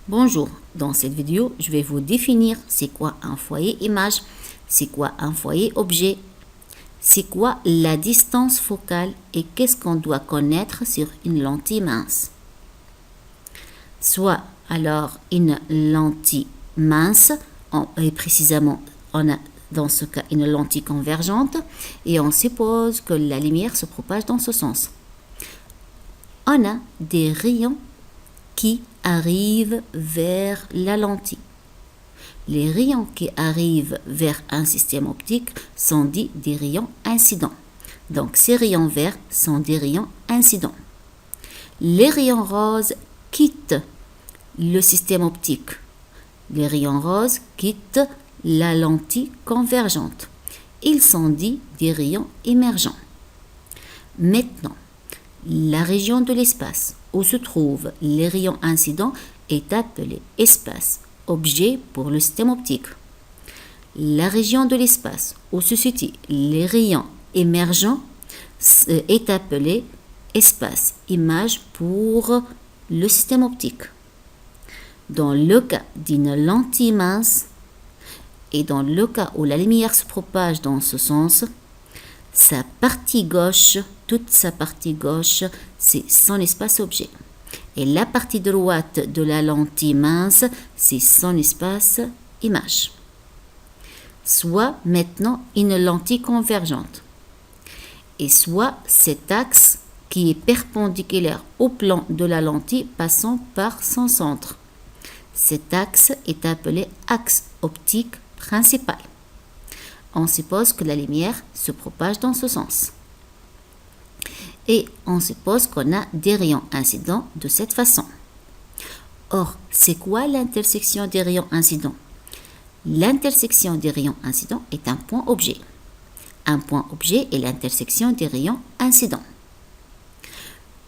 Bonjour, dans cette vidéo, je vais vous définir c'est quoi un foyer image, c'est quoi un foyer objet, c'est quoi la distance focale et qu'est-ce qu'on doit connaître sur une lentille mince. Soit alors une lentille mince, et précisément on a dans ce cas une lentille convergente et on suppose que la lumière se propage dans ce sens. On a des rayons qui arrivent vers la lentille. Les rayons qui arrivent vers un système optique sont dits des rayons incidents. Donc ces rayons verts sont des rayons incidents. Les rayons roses quittent le système optique. Les rayons roses quittent la lentille convergente. Ils sont dits des rayons émergents. Maintenant, la région de l'espace où se trouvent les rayons incidents est appelée espace objet pour le système optique. La région de l'espace où se situent les rayons émergents est appelée espace image pour le système optique. Dans le cas d'une lentille mince et dans le cas où la lumière se propage dans ce sens, sa partie gauche, toute sa partie gauche, c'est son espace objet. Et la partie droite de la lentille mince, c'est son espace image. Soit maintenant une lentille convergente. Et soit cet axe qui est perpendiculaire au plan de la lentille passant par son centre. Cet axe est appelé axe optique principal. On suppose que la lumière se propage dans ce sens. Et on suppose qu'on a des rayons incidents de cette façon. Or, c'est quoi l'intersection des rayons incidents? L'intersection des rayons incidents est un point objet. Un point objet est l'intersection des rayons incidents.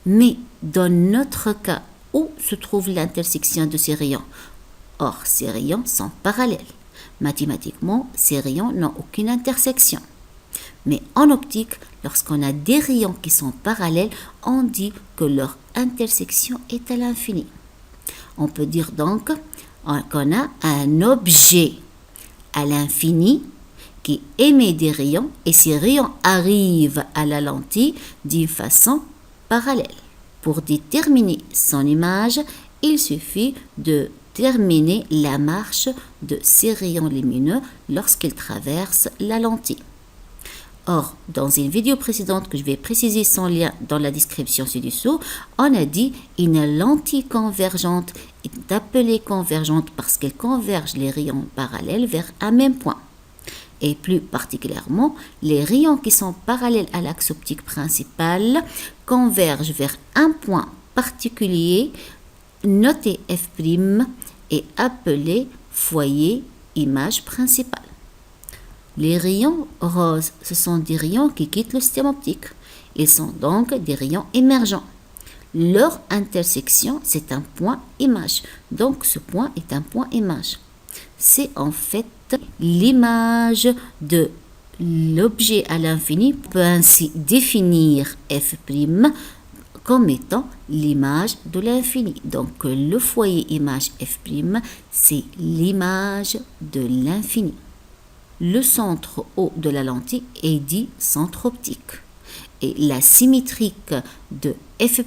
Mais dans notre cas, où se trouve l'intersection de ces rayons? Or, ces rayons sont parallèles. Mathématiquement, ces rayons n'ont aucune intersection. Mais en optique, lorsqu'on a des rayons qui sont parallèles, on dit que leur intersection est à l'infini. On peut dire donc qu'on a un objet à l'infini qui émet des rayons et ces rayons arrivent à la lentille d'une façon parallèle. Pour déterminer son image, il suffit de déterminer la marche de ces rayons lumineux lorsqu'ils traversent la lentille. Or, dans une vidéo précédente que je vais préciser son lien dans la description ci-dessous, on a dit une lentille convergente est appelée convergente parce qu'elle converge les rayons parallèles vers un même point. Et plus particulièrement, les rayons qui sont parallèles à l'axe optique principal convergent vers un point particulier noté F' et appelé foyer image principale. Les rayons roses, ce sont des rayons qui quittent le système optique. Ils sont donc des rayons émergents. Leur intersection, c'est un point image. Donc ce point est un point image. C'est en fait l'image de l'objet à l'infini. On peut ainsi définir F' comme étant l'image de l'infini. Donc le foyer image F', c'est l'image de l'infini. Le centre O de la lentille est dit centre optique. Et la symétrique de F'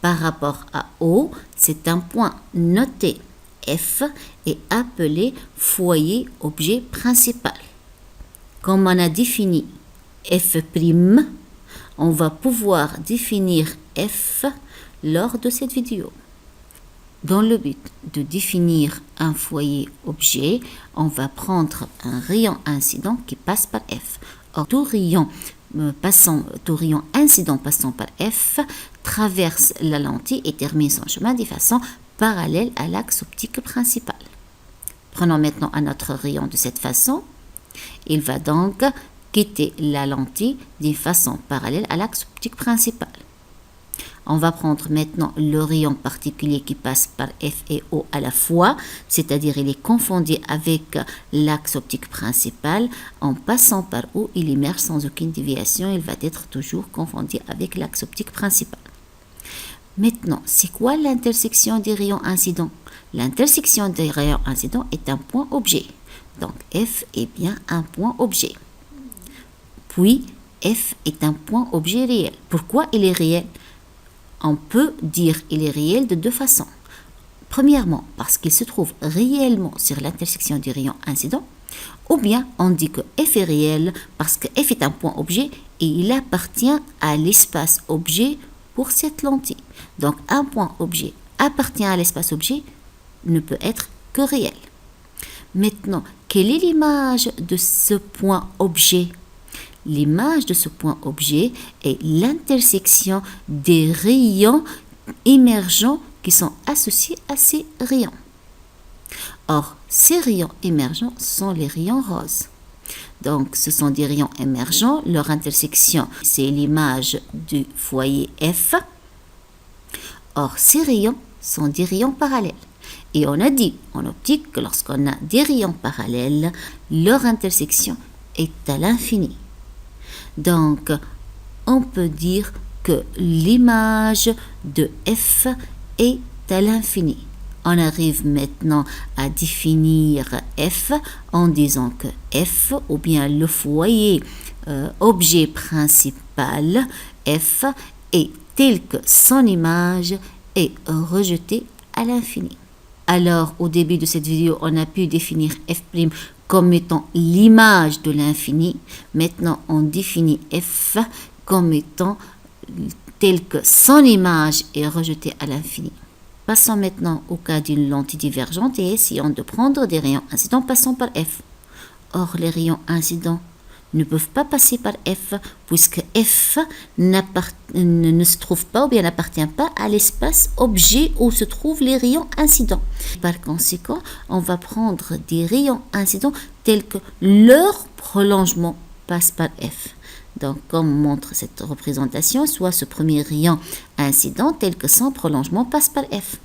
par rapport à O, c'est un point noté F et appelé foyer objet principal. Comme on a défini F', on va pouvoir définir F lors de cette vidéo. Dans le but de définir un foyer objet, on va prendre un rayon incident qui passe par F. Or, tout rayon incident passant par F traverse la lentille et termine son chemin de façon parallèle à l'axe optique principal. Prenons maintenant un autre rayon de cette façon. Il va donc quitter la lentille d'une façon parallèle à l'axe optique principal. On va prendre maintenant le rayon particulier qui passe par F et O à la fois, c'est-à-dire il est confondu avec l'axe optique principal. En passant par O, il émerge sans aucune déviation, il va être toujours confondu avec l'axe optique principal. Maintenant, c'est quoi l'intersection des rayons incidents? L'intersection des rayons incidents est un point objet. Donc, F est bien un point objet. Puis, F est un point objet réel. Pourquoi il est réel? On peut dire qu'il est réel de deux façons. Premièrement, parce qu'il se trouve réellement sur l'intersection des rayons incidents, ou bien on dit que F est réel parce que F est un point objet et il appartient à l'espace objet pour cette lentille. Donc, un point objet appartient à l'espace objet ne peut être que réel. Maintenant, quelle est l'image de ce point objet? L'image de ce point objet est l'intersection des rayons émergents qui sont associés à ces rayons. Or, ces rayons émergents sont les rayons roses. Donc, ce sont des rayons émergents. Leur intersection, c'est l'image du foyer F. Or, ces rayons sont des rayons parallèles. Et on a dit en optique que lorsqu'on a des rayons parallèles, leur intersection est à l'infini. Donc, on peut dire que l'image de F est à l'infini. On arrive maintenant à définir F en disant que F, ou bien le foyer objet principal, F, est tel que son image est rejetée à l'infini. Alors, au début de cette vidéo, on a pu définir F' comme étant l'image de l'infini. Maintenant, on définit F comme étant tel que son image est rejetée à l'infini. Passons maintenant au cas d'une lentille divergente et essayons de prendre des rayons incidents passant par F. Or, les rayons incidents ne peuvent pas passer par F puisque F ne se trouve pas ou bien n'appartient pas à l'espace objet où se trouvent les rayons incidents. Par conséquent, on va prendre des rayons incidents tels que leur prolongement passe par F. Donc, comme montre cette représentation, soit ce premier rayon incident tel que son prolongement passe par F.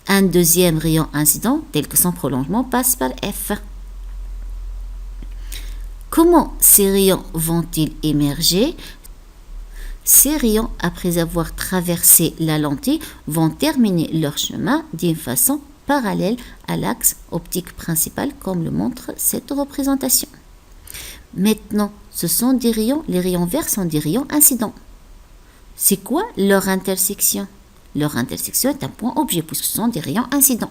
Un deuxième rayon incident tel que son prolongement passe par F. Comment ces rayons vont-ils émerger? Ces rayons, après avoir traversé la lentille, vont terminer leur chemin d'une façon parallèle à l'axe optique principal, comme le montre cette représentation. Maintenant, ce sont des rayons, les rayons verts sont des rayons incidents. C'est quoi leur intersection? Leur intersection est un point objet, puisque ce sont des rayons incidents.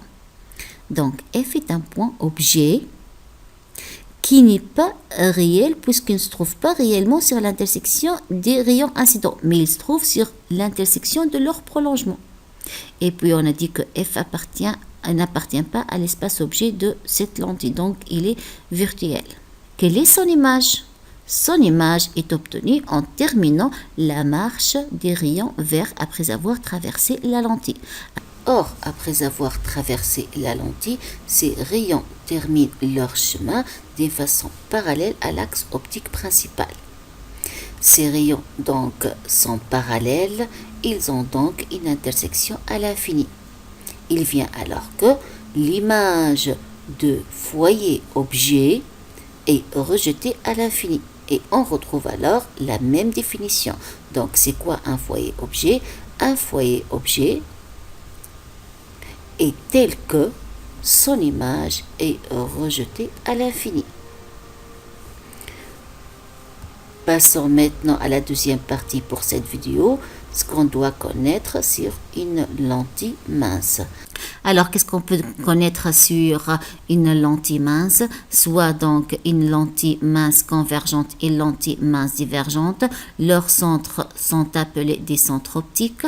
Donc, F est un point objet qui n'est pas réel, puisqu'il ne se trouve pas réellement sur l'intersection des rayons incidents, mais il se trouve sur l'intersection de leur prolongement. Et puis, on a dit que F n'appartient pas à l'espace objet de cette lentille, donc il est virtuel. Quelle est son image? Son image est obtenue en terminant la marche des rayons verts après avoir traversé la lentille. Or, après avoir traversé la lentille, ces rayons terminent leur chemin d'une façon parallèle à l'axe optique principal. Ces rayons donc sont parallèles, ils ont donc une intersection à l'infini. Il vient alors que l'image de foyer objet est rejetée à l'infini. Et on retrouve alors la même définition. Donc, c'est quoi un foyer objet? Un foyer objet est tel que son image est rejetée à l'infini. Passons maintenant à la deuxième partie pour cette vidéo, ce qu'on doit connaître sur une lentille mince. Alors, qu'est-ce qu'on peut connaître sur une lentille mince? Soit donc une lentille mince convergente et lentille mince divergente. Leurs centres sont appelés des centres optiques.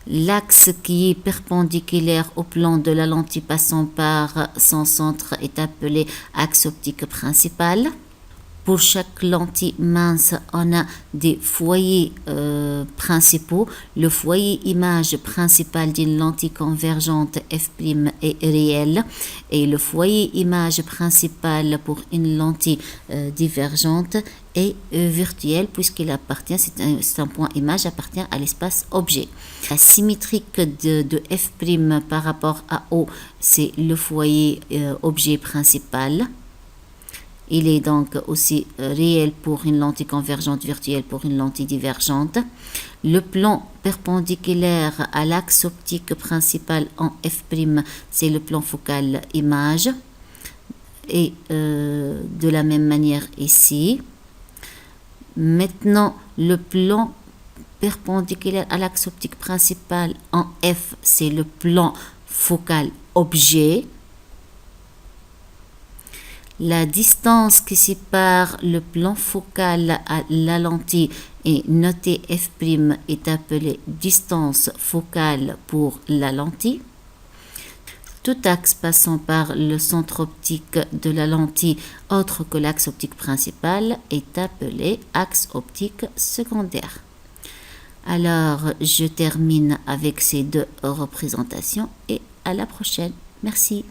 L'axe qui est perpendiculaire au plan de la lentille passant par son centre est appelé axe optique principal. Pour chaque lentille mince, on a des foyers principaux. Le foyer image principal d'une lentille convergente F' est réel et le foyer image principal pour une lentille divergente est virtuel puisqu'il appartient, c'est un point image appartient à l'espace objet. La symétrique de F' par rapport à O, c'est le foyer objet principal. Il est donc aussi réel pour une lentille convergente virtuelle pour une lentille divergente. Le plan perpendiculaire à l'axe optique principal en f', c'est le plan focal image. Et de la même manière ici. Maintenant, le plan perpendiculaire à l'axe optique principal en F, c'est le plan focal objet. La distance qui sépare le plan focal à la lentille est notée f' est appelée distance focale pour la lentille. Tout axe passant par le centre optique de la lentille autre que l'axe optique principal est appelé axe optique secondaire. Alors, je termine avec ces deux représentations et à la prochaine. Merci.